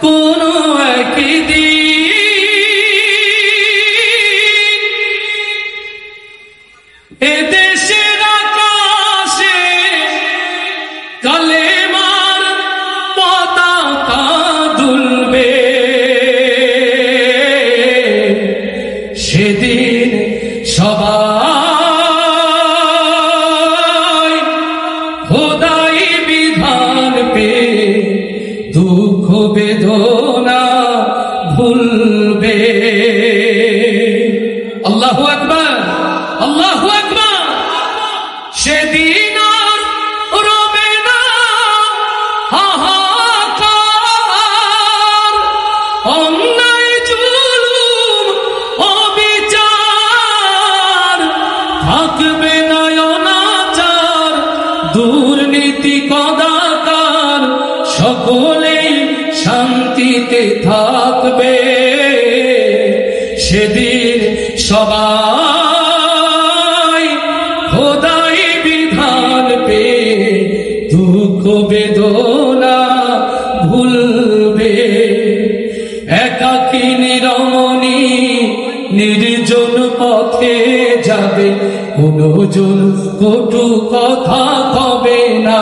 কোনো একদিন এদেশের আকাশে কালেমার পতাকা দুলবে, সেদিন সবাই খোদাই বিধান পেয়ে দুঃখ বেদনা ভুলবে। আল্লাহু আকবার, আল্লাহু আকবার। সেদিন আর রবে না হাহাকার, অন্যায় জুলুম অবিচার, থাকবে না অনাচার দুর্নীতি কদাচার, সকলেই শান্তিতে থাকবে। সেদিন সবাই খোদাই বিধান পেয়ে দুঃখ বেদনা ভুলবে। একাকিনী রমণী নির্জন পথে যাবে, কোনো জন কটু কথা কবে না,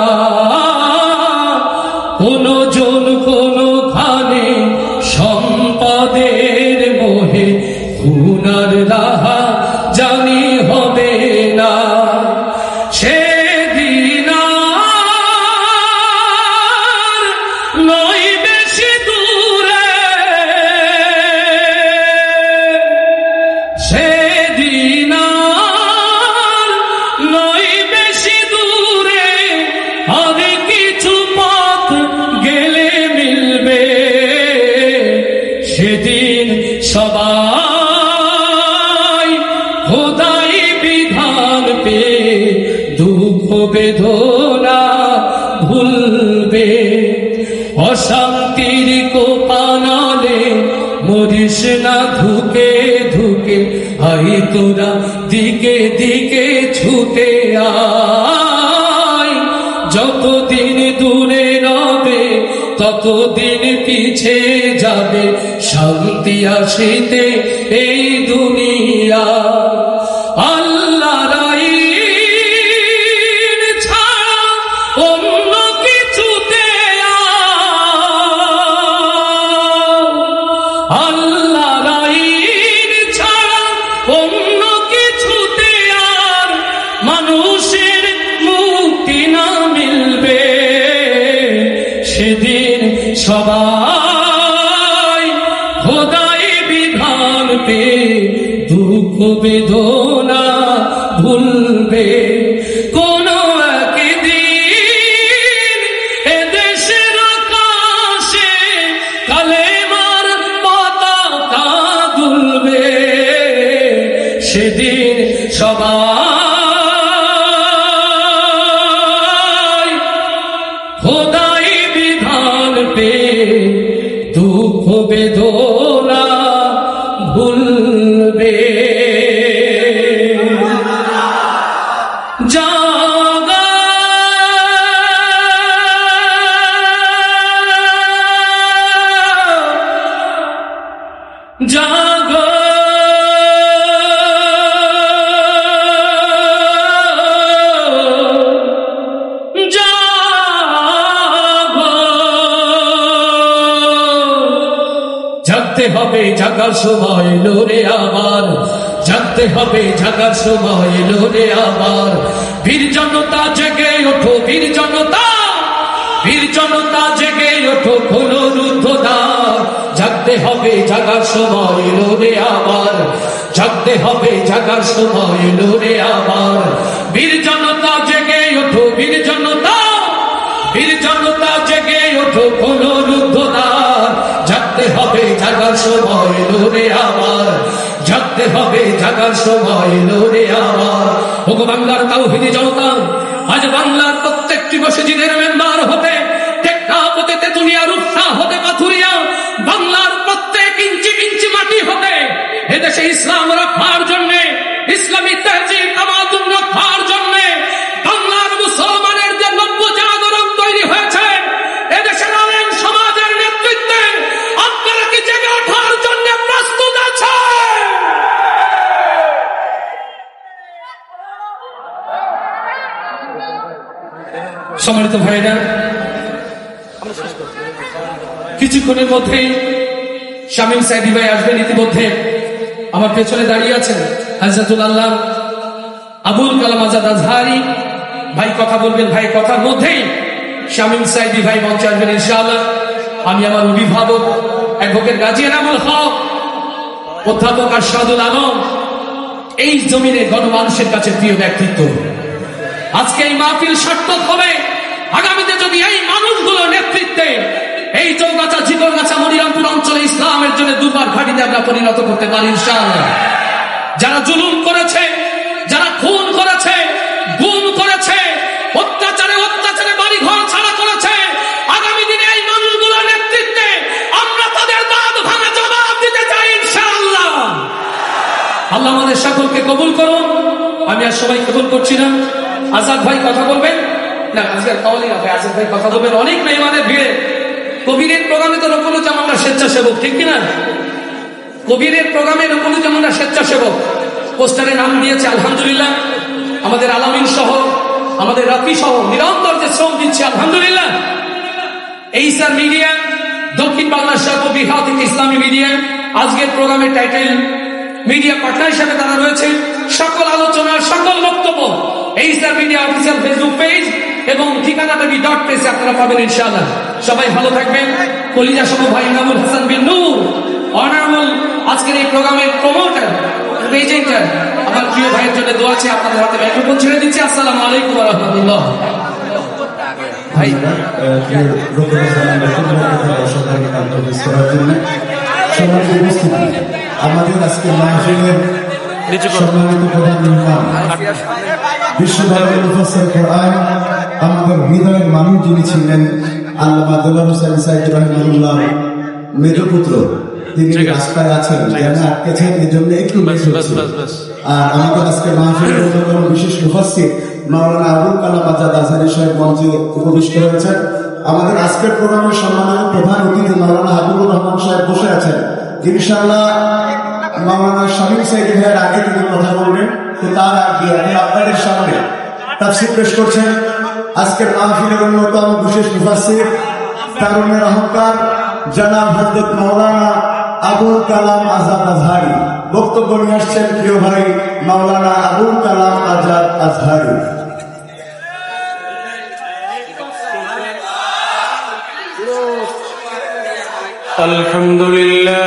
কোনো জন কোনোখানে সম্পদের মোহে খুনার রাহা জানি হবে না। সেদিন আর নয় বেশি দূরে, সেদিন আর নয় বেশি দূরে, আর কিছু পথ গেলে মিলবে। সেদিন সবাই খোদাই বিধান পেয়ে দুঃখ বেদনা ভুলবে। অশান্তির কোপানালে মরিস না ধুকে ধুকে, আই তোরা দিকে দিকে ছুটে আয়। যতদিন দূরে রবে ততদিন পিছে যাবে, শান্তি আসিতে এই দুনিয়া। আল্লাহর আইন ছাড়া অন্য কিছুতে আল্লাহর আইন ছাড়া অন্য কিছুতে আর মানুষের মুক্তি না মিলবে। সেদিন সবাই খোদাই বিধান পেয়ে দুঃখ বেদনা ভুলবে। কোন একদিন এদেশের আকাশে কালেমার পতাকা দুলবে, সেদিন সবাই খোদাই বিধান পেয়ে দুঃখ বেদনা ভুলবে। জাগা জাগা জাগতে হবে, জাগার সময় এলো রে আবার, জাগতে হবে, জাগার সময় এলো রে আবার। বীর জনতা জেগে ওঠো, বীর জনতা, বীর জনতা জেগে ওঠো, খোলো রুদ্ধদ্বার। জাগতে হবে, জাগার সময় এলো রে আবার, জাগতে হবে, জাগার সময় এলো রে আবার। বীর জনতা জেগে ওঠো, বীর জনতা, বীর জনতা জেগে ওঠো, খোলো রুদ্ধদ্বার। জাগতে হবে, জাগার সময় এলো রে আবার, জাগতে হবে, জাগার সময় এলো রে আবার। ওগো বাংলার তাওহীদি জনতা, আজ বাংলার প্রত্যেকটি মসজিদের মেম্বার হতে টেকনাফ হতে তেতুলিয়া, রূপসা হতে পাথুরিয়া, বাংলার প্রত্যেক ইঞ্চি ইঞ্চি মাটি হতে এদেশে ইসলাম রক্ষার জন্য, ইসলামী তহজিব তামাদুন রক্ষার জন্য বাংলার মুসলমানের যে নব্য জাগরণ তৈরি হয়েছে, এদেশের আলেম সমাজের নেতৃত্বে সম্মানিত ভাইরা, কিছুক্ষণের মধ্যেই শামীম সাইদি ভাই আসবেন। ইতিমধ্যে আমার পেছনে দাঁড়িয়ে আছেন হযরতুল আল্লাহ আবুল কালাম আজাদ আজহারি ভাই কথা বলবেন। ভাই কথার মধ্যেই শামীম সাইদি ভাই মঞ্চে আসবেন ইনশাআল্লাহ। আমি আমার অভিভাবক অ্যাডভোকেট গাজী এনামুল হক, অধ্যাপক আরশাদুল আলম, এই জমিনে গণমানুষের কাছে প্রিয় ব্যক্তিত্ব। আজকে এই মাহফিল সার্থক হবে আগামীতে যদি এই মানুষগুলো নেতৃত্বে এই চৌগাছা, ঝিকরগাছা, মনিরামপুর অঞ্চলে ইসলামের জন্য দুর্বার ঘাটিতে আমরা পরিণত করতে পারি ইনশাআল্লাহ। যারা জুলুম করেছে, যারা খুন করেছে, গুম করেছে, অত্যাচারে বাড়ি ঘর ছাড়া করেছে, আগামী দিনে এই মানুষগুলোর নেতৃত্বে আমরা তাদের দাঁত ভাঙা জবাব দিতে চাই ইনশাআল্লাহ। আল্লাহ আমাদের সকলকে কবুল করুন। আমি আর সবাই কবুল করছি না। আজাদ ভাই কথা বলবেন না, আজকের কাওয়ালি না ভাই, আজাদ ভাই কথা বলবেন। অনেক মেহমানের ভিড়ে কবিরের প্রোগ্রামে তো রকুলুজ্জামানরা স্বেচ্ছাসেবক, ঠিক কিনা? কবিরের প্রোগ্রামে রকুলুজ্জামানরা স্বেচ্ছাসেবক। পোস্টারে নাম দিয়েছে আলহামদুলিল্লাহ। আমাদের আলামিন সহ, আমাদের রাফি সহ নিরন্তর যে শ্রম দিচ্ছে আলহামদুলিল্লাহ। এই স্যার মিডিয়া, দক্ষিণ বাংলার সর্ববৃহৎ ইসলামী মিডিয়া, আজকের প্রোগ্রামের টাইটেল মিডিয়া পার্টনার হিসেবে তারা রয়েছে। সকল আলোচনার সকল বক্তব্য এই sir media official Facebook page এবং ঠিকানাটা .press আপনারা পাবেন ইনশাআল্লাহ। সবাই ভালো থাকবেন। কলিজা সহ ভাই ইনামুল হাসান বিন নূর, অনারেবল আজকের এই প্রোগ্রামের প্রমোটার, প্রেজেন্টার, আমার প্রিয় ভাইয়ের জন্য দোয়া আছে। আপনাদের হাতে মাইক্রোফোন ছেড়ে দিচ্ছি। আসসালামু আলাইকুম ওয়া রাহমাতুল্লাহ। ভাই আমাদের আজকে মাহফিলের সম্মানিত প্রধান মেহমান, বিশ্বভারতীর মুফাসসির কোরআন, আমাদের হৃদয়ের মানুষ যিনি ছিলেন আল্লামা দেওয়ান হোসেন সাইদি রাহিমাহুল্লাহ মেজপুত্র, তিনি রাস্তায় আছেন, জ্ঞানে আটকেছেন, এই জন্য একটু লেট হচ্ছে। আর আমাদের আজকে মাহফিলের অন্যতম বিশেষ মুফাসসির মাওলানা আবুল কালাম আজাদ আজহারি সাহেব মঞ্চে উপবিষ্ট হয়েছেন। আমাদের আজকের প্রোগ্রামের সম্মানিত প্রধান অতিথি মাওলানা হাবিবুর রহমান সাহেব বসে আছেন। ইনশাআল্লাহ মাওলানা শামীম সাইদি ভাইয়ের আগে তিনি কথা বলবেন, তো তার আগে আমি আপনাদের সামনে তাফসীর পেশ করছেন আজকের মাহফিলের অন্যতম বিশেষ মুফাসসির, তারুণ্যের অহংকার জনাব হযরত মাওলানা আবুল কালাম আজাদ আজহারি। বক্তব্য নিয়ে আসছেন প্রিয় ভাই মাওলানা আবুল কালাম আজাদ আজহারি। আলহামদুলিল্লাহ।